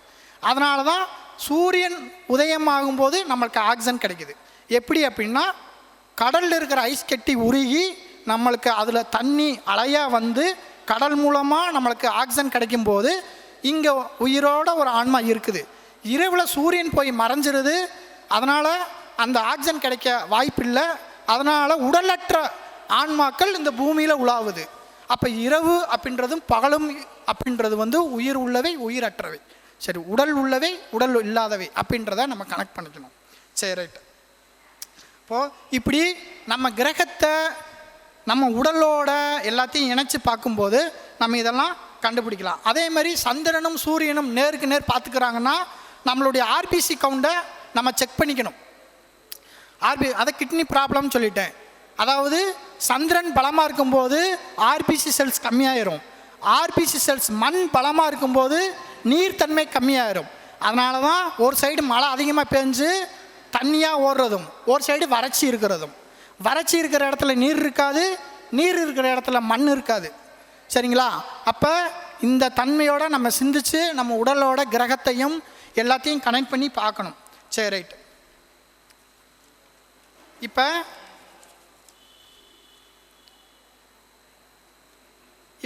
அதனால தான் சூரியன் உதயமாகும்போது நம்மளுக்கு ஆக்சிஜன் கிடைக்குது. எப்படி அப்படின்னா, கடலில் இருக்கிற ஐஸ் கட்டி உருகி நம்மளுக்கு அதில் தண்ணி அலையாக வந்து கடல் மூலமாக நம்மளுக்கு ஆக்சிஜன் கிடைக்கும்போது இங்கே உயிரோட ஒரு ஆன்மா இருக்குது. இரவில் சூரியன் போய் மறைஞ்சிருது, அதனால் அந்த ஆக்சிஜன் கிடைக்க வாய்ப்பில்லை. அதனால் உடலற்ற ஆன்மாக்கள் இந்த பூமியில் உலாவுது. அப்போ இரவு அப்படின்றதும் பகலும் அப்படின்றது வந்து உயிர் உள்ளவை உயிரற்றவை. சரி, உடல் உள்ளவை உடல் இல்லாதவை அப்படின்றத நம்ம கனெக்ட் பண்ணிக்கணும். சரி, ரைட். இப்போது இப்படி நம்ம கிரகத்தை நம்ம உடலோட எல்லாத்தையும் இணைச்சி பார்க்கும்போது நம்ம இதெல்லாம் கண்டுபிடிக்கலாம். அதே மாதிரி சந்திரனும் சூரியனும் நேருக்கு நேர் பார்த்துக்கிறாங்கன்னா நம்மளுடைய ஆர்பிசி கவுண்டை நம்ம செக் பண்ணிக்கணும். அதை கிட்னி ப்ராப்ளம்னு சொல்லிட்டேன். அதாவது சந்திரன் பலமாக இருக்கும்போது ஆர்பிசி செல்ஸ் கம்மியாயிரும். ஆர்பிசி செல்ஸ் மண் பலமாக இருக்கும்போது நீர்த்தன்மை கம்மியாயிரும். அதனால தான் ஒரு சைடு மழை அதிகமாக பெஞ்சு தண்ணியாக ஓடுறதும், ஒரு சைடு வறட்சி இருக்கிறதும். வறட்சி இருக்கிற இடத்துல நீர் இருக்காது, நீர் இருக்கிற இடத்துல மண் இருக்காது. சரிங்களா? அப்போ இந்த தன்மையோடு நம்ம சிந்திச்சு நம்ம உடலோட கிரகத்தையும் எல்லாத்தையும் கனெக்ட் பண்ணி பார்க்கணும். சரி, ரைட்.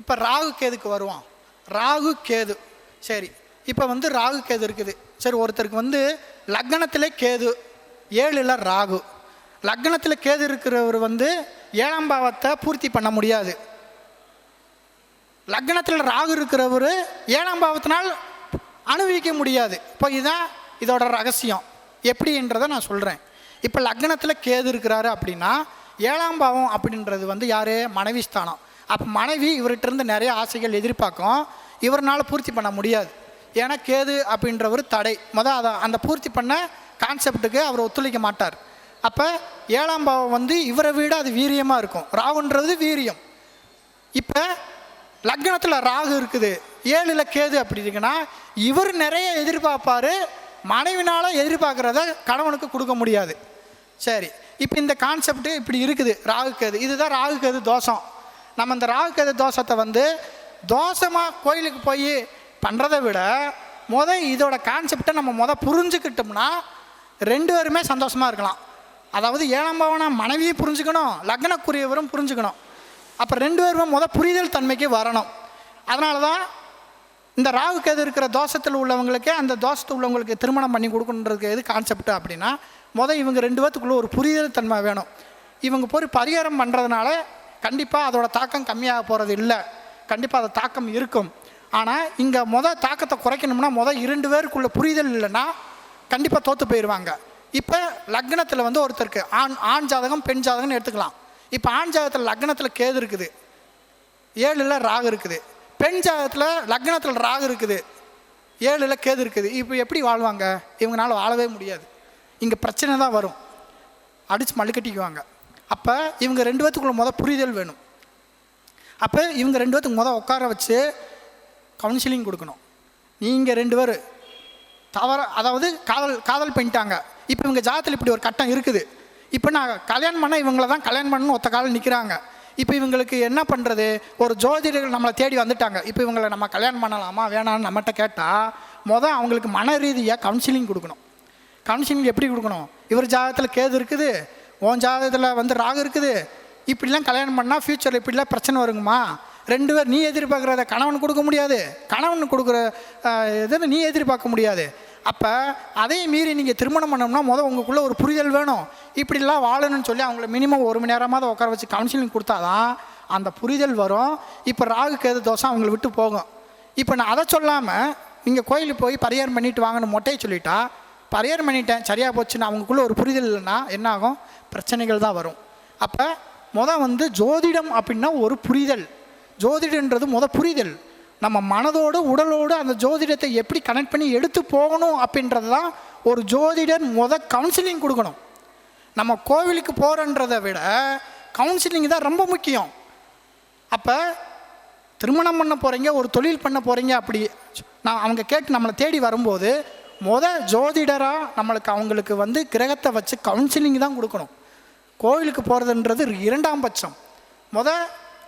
இப்போ ராகு கேதுக்கு வருவான். ராகு கேது. சரி, இப்போ வந்து ராகு கேது இருக்குது. சரி, ஒருத்தருக்கு வந்து லக்னத்திலே கேது, 7ல் ராகு. லக்னத்தில் கேது இருக்கிறவர் வந்து 7ஆம் பாவத்தை பூர்த்தி பண்ண முடியாது. லக்னத்தில் ராகு இருக்கிறவர் 7ஆம் பாவத்தினால் அனுபவிக்க முடியாது. இப்போ இதுதான் இதோட ரகசியம். எப்படின்றத நான் சொல்கிறேன். இப்போ லக்னத்தில் கேது இருக்கிறாரு அப்படின்னா 7ஆம் பாவம் அப்படின்றது வந்து யார்? மனைவி ஸ்தானம். அப்போ மனைவி இவர்கிட்டருந்து நிறைய ஆசைகள் எதிர்பார்க்கும், இவரால் பூர்த்தி பண்ண முடியாது. ஏன்னா கேது அப்படின்றவர் தடை. அதை அந்த பூர்த்தி பண்ண கான்செப்டுக்கு அவர் ஒத்துழைக்க மாட்டார். அப்போ 7ஆம் பாவம் வந்து இவரை விட அது வீரியமாக இருக்கும். ராகுன்றது வீரியம். இப்போ லக்னத்தில் ராகு இருக்குது, 7ல் கேது அப்படி இருக்குன்னா இவர் நிறைய எதிர்பார்ப்பார், மனைவினால் எதிர்பார்க்குறத கணவனுக்கு கொடுக்க முடியாது. சரி, இப்போ இந்த கான்செப்டு இப்படி இருக்குது ராகு கேது. இதுதான் ராகு கேது தோஷம். நம்ம இந்த ராகு கேது தோஷத்தை வந்து தோஷமாக கோயிலுக்கு போய் பண்ணுறதை விட இதோட கான்செப்டை நம்ம புரிஞ்சுக்கிட்டோம்னா 2 பேருமே சந்தோஷமாக இருக்கலாம். அதாவது 7ஆம் பாவனா மனைவியும் புரிஞ்சுக்கணும், லக்னக்குரியவரும் புரிஞ்சுக்கணும். அப்போ 2 பேருமே புரிதல் தன்மைக்கு வரணும். அதனால தான் இந்த ராகு கேது இருக்கிற தோஷத்தில் உள்ளவங்களுக்கு அந்த தோஷத்தில் உள்ளவங்களுக்கு திருமணம் பண்ணி கொடுக்கணுன்றதுக்கு எது கான்செப்ட் அப்படின்னா இவங்க 2 பேர்த்துக்குள்ளே ஒரு புரிதல் தன்மை வேணும். இவங்க போய் பரிகாரம் பண்ணுறதுனால கண்டிப்பாக அதோட தாக்கம் கம்மியாக போகிறது இல்லை, கண்டிப்பாக அது தாக்கம் இருக்கும். ஆனால் இங்கே தாக்கத்தை குறைக்கணும்னா 2 பேருக்குள்ள புரிதல் இல்லைன்னா கண்டிப்பாக தோற்று போயிடுவாங்க. இப்போ லக்னத்தில் வந்து ஒருத்தருக்கு ஆண் ஜாதகம் பெண் ஜாதகம்னு எடுத்துக்கலாம். இப்போ ஆண் ஜாதகத்தில் லக்னத்தில் கேது இருக்குது, 7ல் ராகு இருக்குது. பெண் ஜாதகத்தில் லக்னத்தில் ராகு இருக்குது, 7ல் கேது இருக்குது. இப்போ எப்படி வாழ்வாங்க? இவங்களால வாழவே முடியாது. இங்கே பிரச்சனை தான் வரும், அடித்து மல்லுக்கட்டிக்குவாங்க. அப்போ இவங்க 2 பேத்துக்குள்ள புரிதல் வேணும். அப்போ இவங்க 2 பேத்துக்கு உட்கார வச்சு கவுன்சிலிங் கொடுக்கணும். நீங்கள் 2 பேர் அதாவது காதல் பண்ணிட்டாங்க. இப்போ இவங்க ஜாதத்தில் இப்படி ஒரு கட்டம் இருக்குது. இப்போ நான் கல்யாணம் பண்ணால் இவங்கள தான் கல்யாணம் பண்ணணும் ஒத்த காலம் நிற்கிறாங்க. இப்போ இவங்களுக்கு என்ன பண்ணுறது? ஒரு ஜோதிடர்கள் நம்மளை தேடி வந்துட்டாங்க. இப்போ இவங்களை நம்ம கல்யாணம் பண்ணலாமா வேணான்னு நம்மகிட்ட கேட்டால் அவங்களுக்கு மன ரீதியாக கவுன்சிலிங் கொடுக்கணும். கவுன்சிலிங் எப்படி கொடுக்கணும்? இவர் ஜாதகத்தில் கேது இருக்குது, உன் ஜாதகத்தில் ராகு இருக்குது, இப்படிலாம் கல்யாணம் பண்ணால் ஃப்யூச்சரில் இப்படிலாம் பிரச்சனை வருங்கம்மா. 2 பேர் நீ எதிர்பார்க்குறத கணவன் கொடுக்க முடியாது, கணவன் கொடுக்குற இதை நீ எதிர்பார்க்க முடியாது. அப்போ அதையும் மீறி நீங்கள் திருமணம் பண்ணோம்னா உங்களுக்குள்ளே ஒரு புரிதல் வேணும். இப்படிலாம் வாழணும்னு சொல்லி அவங்கள மினிமம் 1 மணி நேரமாவது உட்கார வச்சு கவுன்சிலிங் கொடுத்தாதான் அந்த புரிதல் வரும். இப்போ ராகு கேது தோசை அவங்கள விட்டு போகும். இப்போ நான் அதை சொல்லாமல் நீங்கள் கோயிலுக்கு போய் பரிகாரம் பண்ணிட்டு வாங்கன்னு மொட்டையை சொல்லிட்டா, பரிகாரம் பண்ணிட்டேன் சரியாக போச்சுன்னு அவங்களுக்குள்ள ஒரு புரிதல் இல்லைன்னா என்ன ஆகும்? பிரச்சனைகள் தான் வரும். அப்போ ஜோதிடம் அப்படின்னா ஒரு புரிதல். ஜோதிடன்றது புரிதல். நம்ம மனதோடு உடலோடு அந்த ஜோதிடத்தை எப்படி கனெக்ட் பண்ணி எடுத்து போகணும் அப்படின்றது தான் ஒரு ஜோதிடர் கவுன்சிலிங் கொடுக்கணும். நம்ம கோவிலுக்கு போகிறன்றதை விட கவுன்சிலிங் தான் ரொம்ப முக்கியம். அப்போ திருமணம் பண்ண போகிறீங்க, ஒரு தொழில் பண்ண போகிறீங்க, அப்படி அவங்க கேட்டு நம்மளை தேடி வரும்போது ஜோதிடராக அவங்களுக்கு கிரகத்தை வச்சு கவுன்சிலிங் தான் கொடுக்கணும். கோவிலுக்கு போகிறதுன்றது 2ஆம் பட்சம்.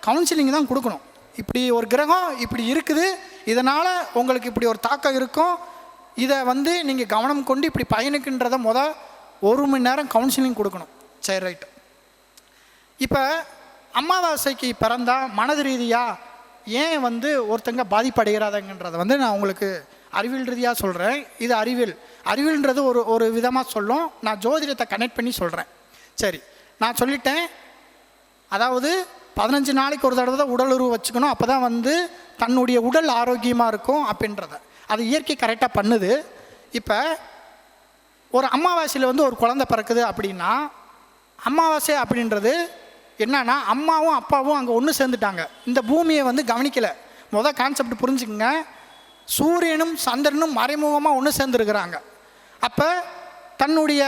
கவுன்சிலிங் தான் கொடுக்கணும். இப்படி ஒரு கிரகம் இப்படி இருக்குது, இதனால் உங்களுக்கு இப்படி ஒரு தாக்கம் இருக்கும், இதை நீங்கள் கவனம் கொண்டு இப்படி பயணிக்கின்றத 1 மணி நேரம் கவுன்சிலிங் கொடுக்கணும். சரி, ரைட்டு. இப்போ அமாவாசைக்கு பிறந்தா மனது ரீதியாக ஏன் ஒருத்தங்க பாதிப்படைகிறாதங்கன்றதை நான் உங்களுக்கு அறிவியல் ரீதியாக சொல்கிறேன். இது அறிவியல்ன்றது ஒரு விதமாக சொல்லும். நான் ஜோதிடத்தை கனெக்ட் பண்ணி சொல்கிறேன். சரி, நான் சொல்லிட்டேன். அதாவது 15 நாளைக்கு ஒரு தடவை தான் உடல் உருவ வச்சுக்கணும். அப்போ தான் தன்னுடைய உடல் ஆரோக்கியமாக இருக்கும் அப்படின்றத அது இயற்கை கரெக்டாக பண்ணுது. இப்போ ஒரு அமாவாசையில் ஒரு குழந்தை பிறக்குது அப்படின்னா, அமாவாசை அப்படின்றது என்னன்னா அம்மாவும் அப்பாவும் அங்கே ஒன்று சேர்ந்துட்டாங்க. இந்த பூமியை கவனிக்கலை. கான்செப்ட் புரிஞ்சுக்குங்க. சூரியனும் சந்திரனும் மறைமுகமாக ஒன்று சேர்ந்துருக்கிறாங்க. அப்போ தன்னுடைய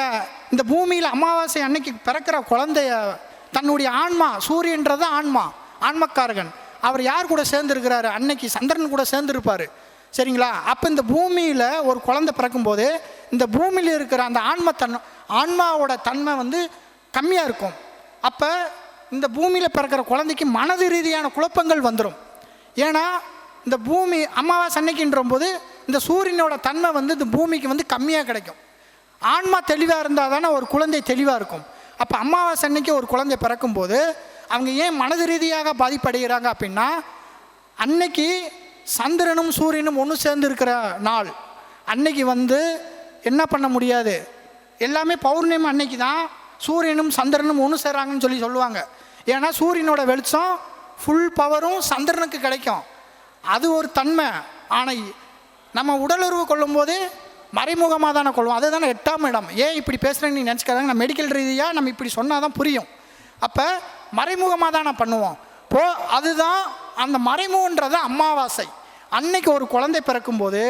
இந்த பூமியில் அமாவாசை அன்னைக்கு பிறக்கிற குழந்தைய தன்னுடைய ஆன்மா, சூரியன்றது ஆன்மக்காரகன், அவர் யார் கூட சேர்ந்துருக்கிறாரு? அன்னைக்கு சந்திரன் கூட சேர்ந்துருப்பார். சரிங்களா? அப்போ இந்த பூமியில் ஒரு குழந்தை பிறக்கும்போது இந்த பூமியில் இருக்கிற அந்த ஆன்மாவோட தன்மை கம்மியாக இருக்கும். அப்போ இந்த பூமியில் பிறக்கிற குழந்தைக்கு மனது ரீதியான குழப்பங்கள் வந்துடும். ஏன்னா இந்த பூமி அமாவாசை அன்னைக்குன்ற போது இந்த சூரியனோட தன்மை இந்த பூமிக்கு கம்மியாக கிடைக்கும். ஆன்மா தெளிவாக இருந்தால் தானே ஒரு குழந்தை தெளிவாக இருக்கும். அப்போ அமாவாசை அன்னைக்கு ஒரு குழந்தை பிறக்கும்போது அவங்க ஏன் மனது ரீதியாக பாதிப்படைகிறாங்க அப்படின்னா, அன்னைக்கு சந்திரனும் சூரியனும் ஒன்று சேர்ந்து இருக்கிற நாள். அன்னைக்கு என்ன பண்ண முடியாது, எல்லாமே பௌர்ணமி அன்னைக்கு தான் சூரியனும் சந்திரனும் ஒன்று சேர்றாங்கன்னு சொல்லுவாங்க. ஏன்னா சூரியனோட வெளிச்சம் ஃபுல் பவரும் சந்திரனுக்கு கிடைக்கும். அது ஒரு தன்மை. ஆனால் நம்ம உடலுறவு கொள்ளும்போது மறைமுகமாக தானே கொள்வோம். அது தானே 8ஆம் இடம். ஏன் இப்படி பேசுகிறேன்னு நீங்கள் நினச்சிக்காதாங்க. நான் மெடிக்கல் ரீதியாக நம்ம இப்படி சொன்னால் தான் புரியும். அப்போ மறைமுகமாக தான் நான் பண்ணுவோம். அதுதான் அந்த மறைமுகன்றத அமாவாசை அன்னைக்கு ஒரு குழந்தை பிறக்கும்போது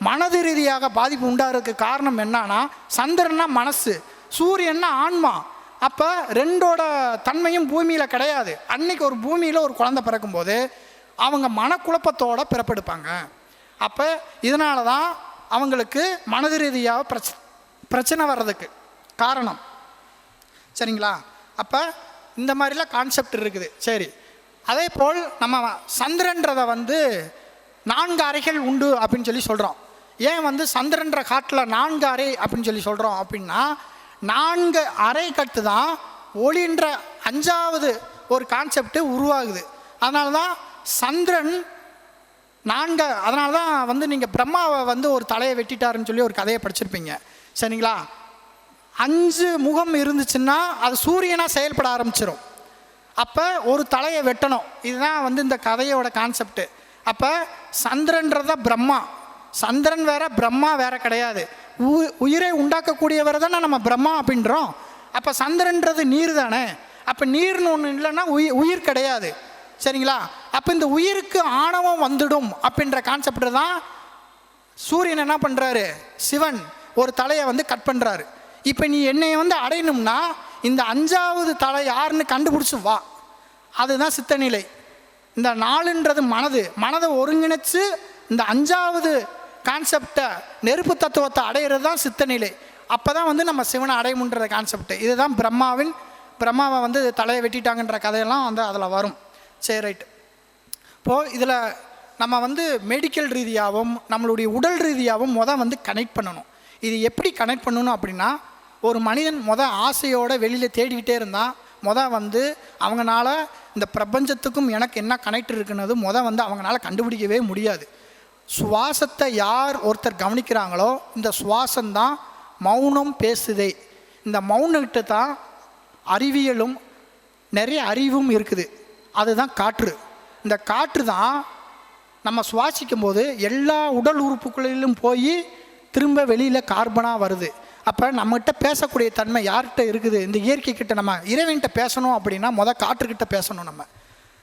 மனது ரீதியாக பாதிப்பு உண்டாகிறதுக்கு காரணம் என்னன்னா, சந்திரன்னா மனசு, சூரியன்னா ஆன்மா. அப்போ 2ஓட தன்மையும் பூமியில் கிடையாது. அன்னைக்கு ஒரு பூமியில் ஒரு குழந்தை பிறக்கும்போது அவங்க மனக்குழப்பத்தோடு பிறப்பெடுப்பாங்க. அப்போ இதனால தான் அவங்களுக்கு மனது ரீதியாக பிரச்சனை வர்றதுக்கு காரணம். சரிங்களா? அப்போ இந்த மாதிரிலாம் கான்செப்ட் இருக்குது. சரி, அதே போல் நம்ம சந்திரன்றதை 4 அறைகள் உண்டு அப்படின்னு சொல்கிறோம். ஏன் சந்திரன்ற காட்டில் 4 அறை அப்படின்னு சொல்கிறோம் அப்படின்னா, 4 அறை கட்டு தான் ஒளின்ற 5வது ஒரு கான்செப்ட் உருவாகுது. அதனால தான் சந்திரன் 4. அதனால தான் நீங்கள் பிரம்மாவை ஒரு தலையை வெட்டிட்டாருன்னு சொல்லி ஒரு கதையை படிச்சிருப்பீங்க. சரிங்களா? 5 முகம் இருந்துச்சுன்னா அது சூரியனாக செயல்பட ஆரம்பிச்சிடும். அப்போ ஒரு தலையை வெட்டணும். இதுதான் இந்த கதையோட கான்செப்டு. அப்போ சந்திரன்றத பிரம்மா, சந்திரன் வேற பிரம்மா வேற கிடையாது. உயிரை உண்டாக்கக்கூடியவரை தானே நம்ம பிரம்மா அப்படின்றோம். அப்போ சந்திரன்றது நீர் தானே. அப்போ நீர்னு ஒன்று இல்லைன்னா உயிர் கிடையாது. சரிங்களா? அப்போ இந்த உயிருக்கு ஆணவம் வந்துடும் அப்படின்ற கான்செப்ட் தான் சூரியன் என்ன பண்ணுறாரு, சிவன் ஒரு தலையை கட் பண்ணுறாரு. இப்போ நீ என்னை அடையணும்னா இந்த 5வது தலை யாருன்னு கண்டுபிடிச்சி வா. அதுதான் சித்தநிலை. இந்த 4ன்றது மனதை ஒருங்கிணைச்சு இந்த 5வது கான்செப்டை நெருப்பு தத்துவத்தை அடையிறது தான் சித்தநிலை. அப்போ தான் வந்து நம்ம சிவனை அடையமுன்ற கான்செப்ட். இதுதான் பிரம்மாவை வந்து தலையை வெட்டிட்டாங்கன்ற கதையெல்லாம் வந்து அதில் வரும். சரி, ரைட்டு. இப்போது இதில் நம்ம வந்து மெடிக்கல் ரீதியாகவும் நம்மளுடைய உடல் ரீதியாகவும் வந்து கனெக்ட் பண்ணணும். இது எப்படி கனெக்ட் பண்ணணும் அப்படின்னா, ஒரு மனிதன் ஆசையோடு வெளியில் தேடிக்கிட்டே இருந்தால் வந்து அவங்களால இந்த பிரபஞ்சத்துக்கும் எனக்கு என்ன கனெக்ட் இருக்குன்னது வந்து அவங்களால கண்டுபிடிக்கவே முடியாது. சுவாசத்தை யார் ஒருத்தர் கவனிக்கிறாங்களோ இந்த சுவாசம்தான் மௌனம் பேசுதே. இந்த மௌனக்கிட்ட தான் அறிவியலும் நிறைய அறிவும் இருக்குது. அதுதான் காற்று. இந்த காற்று தான் நம்ம சுவாசிக்கும் போது எல்லா உடல் உறுப்புகளிலும் போய் திரும்ப வெளியில் கார்பனாக வருது. அப்போ நம்மகிட்ட பேசக்கூடிய தன்மை யார்கிட்ட இருக்குது? இந்த இயற்கைக்கிட்ட. நம்ம இறைவன்கிட்ட பேசணும் அப்படின்னா காற்றுக்கிட்ட பேசணும். நம்ம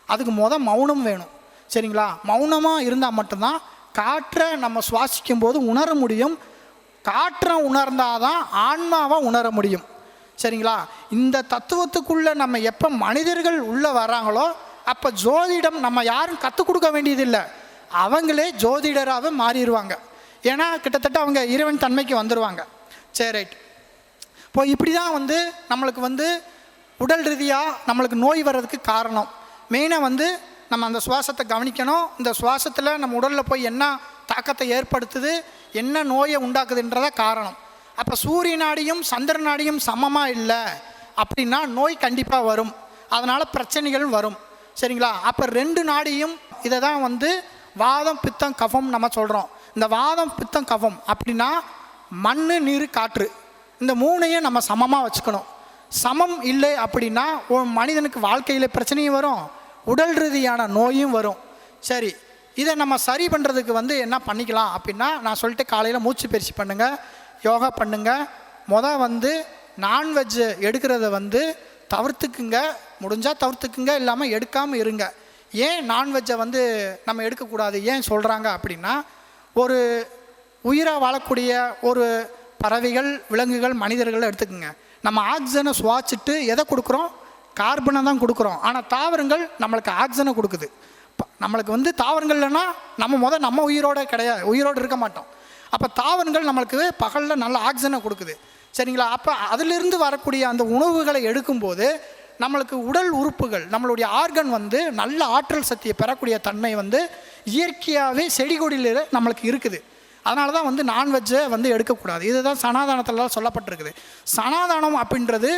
அதுக்கு மௌனம் வேணும். சரிங்களா? மௌனமாக இருந்தால் மட்டும்தான் காற்றை நம்ம சுவாசிக்கும் போது உணர முடியும். காற்றை உணர்ந்தாதான் ஆன்மாவை உணர முடியும். சரிங்களா? இந்த தத்துவத்துக்குள்ளே நம்ம எப்போ மனிதர்கள் உள்ளே வர்றாங்களோ அப்போ ஜோதிடம் நம்ம யாரும் கற்றுக் கொடுக்க வேண்டியதில்லை. அவங்களே ஜோதிடராகவே மாறிடுவாங்க. ஏன்னா கிட்டத்தட்ட அவங்க இறைவன் தன்மைக்கு வந்துடுவாங்க. சரி, ரைட். இப்போ இப்படி தான் வந்து நம்மளுக்கு வந்து உடல் ரீதியாக நம்மளுக்கு நோய் வர்றதுக்கு காரணம் மெயினாக நம்ம அந்த சுவாசத்தை கவனிக்கணும். இந்த சுவாசத்தில் நம்ம உடலில் போய் என்ன தாக்கத்தை ஏற்படுத்துது, என்ன நோயை உண்டாக்குதுன்றத காரணம். அப்போ சூரிய நாடியும் சந்திர நாடியும் சமமாக இல்லை அப்படின்னா நோய் கண்டிப்பாக வரும். அதனால் பிரச்சனைகள் வரும். சரிங்களா? அப்போ 2 நாடியும் இதை தான் வாதம் பித்தம் கஃபம் நம்ம சொல்கிறோம். இந்த வாதம் பித்தம் கஃபம் அப்படின்னா மண் நீர் காற்று இந்த 3ஐயும் நம்ம சமமாக வச்சுக்கணும். சமம் இல்லை அப்படின்னா ஒரு மனிதனுக்கு வாழ்க்கையில் பிரச்சனையும் வரும், உடல் ரீதியான நோயும் வரும். சரி, இதை நம்ம சரி பண்ணுறதுக்கு என்ன பண்ணிக்கலாம் அப்படின்னா, நான் சொல்லிட்டு காலையில் மூச்சு பயிற்சி பண்ணுங்கள், யோகா பண்ணுங்கள். நான்வெஜ் எடுக்கிறத தவிர்த்துக்குங்க. முடிஞ்சால் தவிர்த்துக்குங்க, இல்லாமல் எடுக்காமல் இருங்க. ஏன் நான்வெஜ்ஜை நம்ம எடுக்கக்கூடாது ஏன் சொல்கிறாங்க அப்படின்னா, ஒரு உயிராக வாழக்கூடிய ஒரு பறவைகள், விலங்குகள், மனிதர்கள் எடுத்துக்குங்க. நம்ம ஆக்சிஜனை சுவாச்சிட்டு எதை கொடுக்குறோம்? கார்பனை தான் கொடுக்குறோம். ஆனால் தாவரங்கள் நம்மளுக்கு ஆக்சிஜனை கொடுக்குது. நம்மளுக்கு தாவரங்கள் இல்லைன்னா நம்ம உயிரோடு கிடையாது, உயிரோடு இருக்க மாட்டோம். அப்போ தாவரங்கள் நம்மளுக்கு பகலில் நல்ல ஆக்சிஜனை கொடுக்குது. சரிங்களா? அப்போ அதிலிருந்து வரக்கூடிய அந்த உணவுகளை எடுக்கும்போது நம்மளுக்கு உடல் உறுப்புகள், நம்மளுடைய ஆர்கன் நல்ல ஆற்றல் சக்தியை பெறக்கூடிய தன்மை இயற்கையாகவே செடி கொடியில் நம்மளுக்கு இருக்குது. அதனால தான் நான்வெஜ்ஜை எடுக்கக்கூடாது. இதுதான் சனாதானத்தில் சொல்லப்பட்டிருக்குது. சனாதானம் அப்படின்றது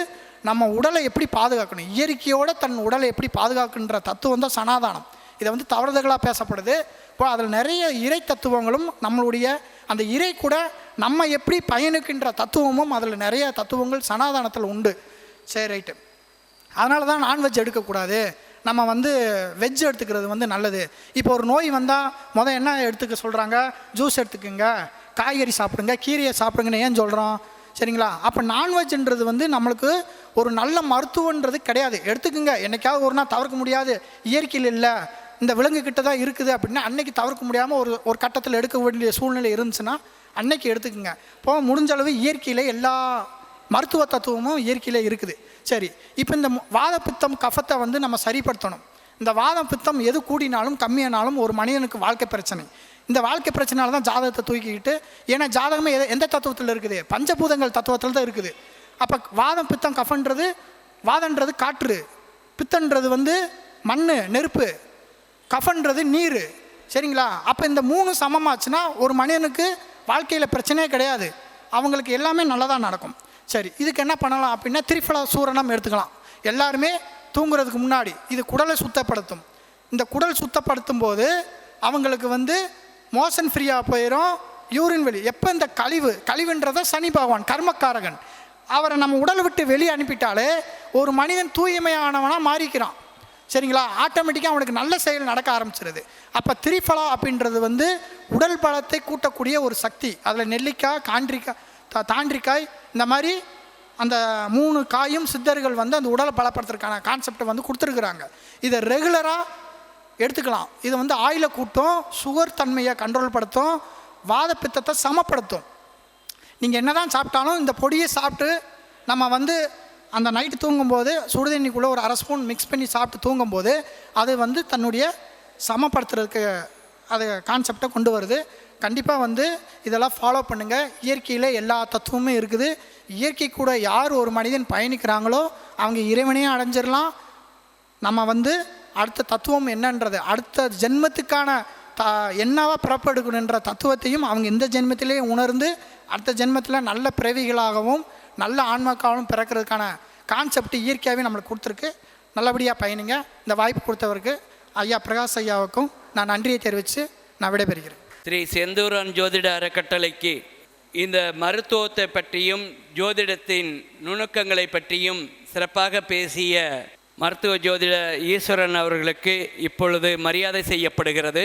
நம்ம உடலை எப்படி பாதுகாக்கணும், இயற்கையோடு தன் உடலை எப்படி பாதுகாக்குன்ற தத்துவம் தான் சனாதானம். இதை தவறுதலாக பேசப்படுது. இப்போ அதில் நிறைய இறை தத்துவங்களும் நம்மளுடைய அந்த இறை கூட நம்ம எப்படி பயணிக்கின்ற தத்துவமும் அதில் நிறைய தத்துவங்கள் சனாதானத்தில் உண்டு. சரி, ரைட்டு. அதனால தான் நான்வெஜ் எடுக்கக்கூடாது, நம்ம வெஜ் எடுத்துக்கிறது நல்லது. இப்போ ஒரு நோய் வந்தால் என்ன எடுத்துக்க சொல்கிறாங்க? ஜூஸ் எடுத்துக்குங்க, காய்கறி சாப்பிடுங்க, கீரையை சாப்பிடுங்கன்னு ஏன் சொல்கிறோம்? சரிங்களா? அப்போ நான்வெஜ்ன்றது நம்மளுக்கு ஒரு நல்ல மருத்துவன்றது கிடையாது. எடுத்துக்குங்க, என்றைக்காவது ஒரு நாள் தவிர்க்க முடியாது, இயற்கையில் இல்லை, இந்த விலங்கு கிட்ட தான் இருக்குது அப்படின்னா அன்னைக்கு தவிர்க்க முடியாமல் ஒரு கட்டத்தில் எடுக்க வேண்டிய சூழ்நிலை இருந்துச்சுன்னா அன்னைக்கு எடுத்துக்குங்க. இப்போ முடிஞ்சளவு இயற்கையில் எல்லா மருத்துவ தத்துவமும் இயற்கையில் இருக்குது. சரி, இப்போ இந்த வாத பித்தம் கஃபத்தை நம்ம சரிப்படுத்தணும். இந்த வாதம் பித்தம் எது கூடினாலும் கம்மியானாலும் ஒரு மனிதனுக்கு வாழ்க்கை பிரச்சனை. இந்த வாழ்க்கை பிரச்சனையால தான் ஜாதகத்தை தூக்கிக்கிட்டு, ஏன்னா ஜாதகமே எந்த தத்துவத்தில் இருக்குது? பஞ்சபூதங்கள் தத்துவத்தில் தான் இருக்குது. அப்போ வாதம் பித்தம் கஃபன்றது, வாதன்றது காற்று, பித்தன்றது மண் நெருப்பு, கஃபன்றது நீர். சரிங்களா? அப்போ இந்த 3 சமமாச்சுன்னா ஒரு மனிதனுக்கு வாழ்க்கையில் பிரச்சனையே கிடையாது, அவங்களுக்கு எல்லாமே நல்லதாக நடக்கும். சரி, இதுக்கு என்ன பண்ணலாம் அப்படின்னா, திரிஃபல சூரணம் எடுத்துக்கலாம். எல்லாருமே தூங்குறதுக்கு முன்னாடி இது குடலை சுத்தப்படுத்தும். இந்த குடல் சுத்தப்படுத்தும் போது அவங்களுக்கு மோஷன் ஃப்ரீயாக போயிடும், யூரின் வெளி. எப்போ இந்த கழிவுன்றதை சனி பகவான் கர்மக்காரகன், அவரை நம்ம உடலை விட்டு வெளியே அனுப்பிட்டாலே ஒரு மனிதன் தூய்மையானவனாக மாறிக்கிறான். சரிங்களா? ஆட்டோமேட்டிக்காக அவனுக்கு நல்ல செயல் நடக்க ஆரம்பிச்சிருது. அப்போ திரிஃபலா அப்படின்றது உடல் பலத்தை கூட்டக்கூடிய ஒரு சக்தி. அதில் நெல்லிக்காய், தாண்டிக்காய், இந்த மாதிரி அந்த 3 காயும் சித்தர்கள் அந்த உடலை பலப்படுத்துறதுக்கான கான்செப்டை கொடுத்துருக்குறாங்க. இதை ரெகுலராக எடுத்துக்கலாம். இது ஆயிலை கூட்டும், சுகர் தன்மையை கண்ட்ரோல் படுத்தும், வாத பித்தத்தை சமப்படுத்தும். நீங்கள் என்ன தான் சாப்பிட்டாலும் இந்த பொடியை சாப்பிட்டு நம்ம அந்த நைட்டு தூங்கும்போது சுடுதண்ணிக்குள்ளே ஒரு அரை ஸ்பூன் மிக்ஸ் பண்ணி சாப்பிட்டு தூங்கும்போது அது வந்து தன்னுடைய சமப்படுத்துறதுக்கு அது கான்செப்டை கொண்டு வருது. கண்டிப்பாக வந்து இதெல்லாம் ஃபாலோ பண்ணுங்கள். இயற்கையில் எல்லா தத்துவமும் இருக்குது. இயற்கை கூட யார் ஒரு மனிதன் பயணிக்கிறாங்களோ அவங்க இறைவனையும் அடைஞ்சிடலாம். நம்ம வந்து அடுத்த தத்துவம் என்னன்றது, அடுத்த ஜென்மத்துக்கான என்னவா பிறப்பெடுக்கணுன்ற தத்துவத்தையும் அவங்க இந்த ஜென்மத்திலே உணர்ந்து அடுத்த ஜென்மத்தில் நல்ல பிறவிகளாகவும் நல்ல ஆன்மாக்காகவும் பிறக்கிறதுக்கான கான்செப்ட் இயற்கையாகவே நம்மளுக்கு கொடுத்துருக்கு. நல்லபடியாக பயணிங்க. இந்த வாய்ப்பு கொடுத்தவருக்கு ஐயா பிரகாஷ் ஐயாவுக்கும் நான் நன்றியை தெரிவித்து நான் விடைபெறுகிறேன். ஸ்ரீ செந்தூரன் ஜோதிட அறக்கட்டளைக்கு இந்த மருத்துவத்தை பற்றியும் ஜோதிடத்தின் நுணுக்கங்களை பற்றியும் சிறப்பாக பேசிய மருத்துவ ஜோதிட ஈஸ்வரன் அவர்களுக்கு இப்பொழுது மரியாதை செய்யப்படுகிறது.